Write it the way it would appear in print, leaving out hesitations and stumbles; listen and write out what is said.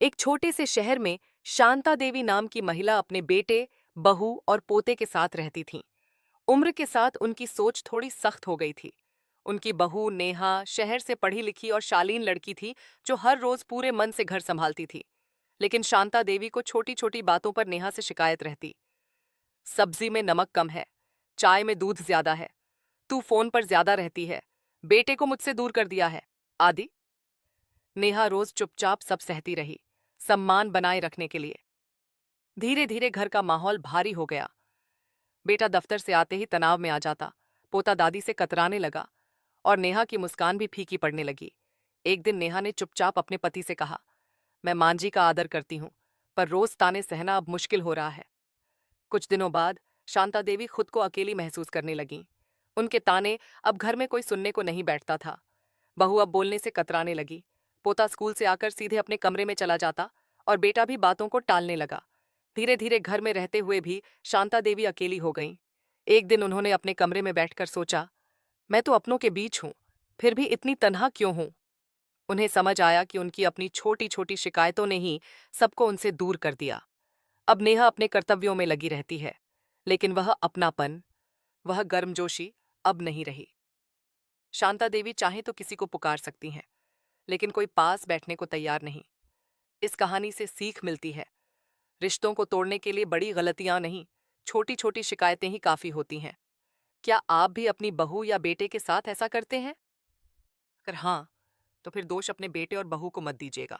एक छोटे से शहर में शांता देवी नाम की महिला अपने बेटे, बहू और पोते के साथ रहती थीं। उम्र के साथ उनकी सोच थोड़ी सख्त हो गई थी। उनकी बहू नेहा शहर से पढ़ी लिखी और शालीन लड़की थी, जो हर रोज पूरे मन से घर संभालती थी। लेकिन शांता देवी को छोटी छोटी बातों पर नेहा से शिकायत रहती। सब्जी में नमक कम है, चाय में दूध ज्यादा है, तू फोन पर ज्यादा रहती है, बेटे को मुझसे दूर कर दिया है, आदि। नेहा रोज चुपचाप सब सहती रही, सम्मान बनाए रखने के लिए। धीरे धीरे घर का माहौल भारी हो गया। बेटा दफ्तर से आते ही तनाव में आ जाता, पोता दादी से कतराने लगा और नेहा की मुस्कान भी फीकी पड़ने लगी। एक दिन नेहा ने चुपचाप अपने पति से कहा, मैं मांझी का आदर करती हूँ, पर रोज ताने सहना अब मुश्किल हो रहा है। कुछ दिनों बाद शांता देवी खुद को अकेली महसूस करने लगीं। उनके ताने अब घर में कोई सुनने को नहीं बैठता था। बहू अब बोलने से कतराने लगी, पोता स्कूल से आकर सीधे अपने कमरे में चला जाता और बेटा भी बातों को टालने लगा। धीरे धीरे घर में रहते हुए भी शांता देवी अकेली हो गईं। एक दिन उन्होंने अपने कमरे में बैठकर सोचा, मैं तो अपनों के बीच हूं, फिर भी इतनी तन्हा क्यों हूं। उन्हें समझ आया कि उनकी अपनी छोटी छोटी शिकायतों ने ही सबको उनसे दूर कर दिया। अब नेहा अपने कर्तव्यों में लगी रहती है, लेकिन वह अपनापन, वह गर्मजोशी अब नहीं रही। शांता देवी चाहे तो किसी को पुकार सकती हैं, लेकिन कोई पास बैठने को तैयार नहीं। इस कहानी से सीख मिलती है, रिश्तों को तोड़ने के लिए बड़ी गलतियां नहीं, छोटी छोटी शिकायतें ही काफी होती हैं। क्या आप भी अपनी बहू या बेटे के साथ ऐसा करते हैं? अगर हाँ, तो फिर दोष अपने बेटे और बहू को मत दीजिएगा।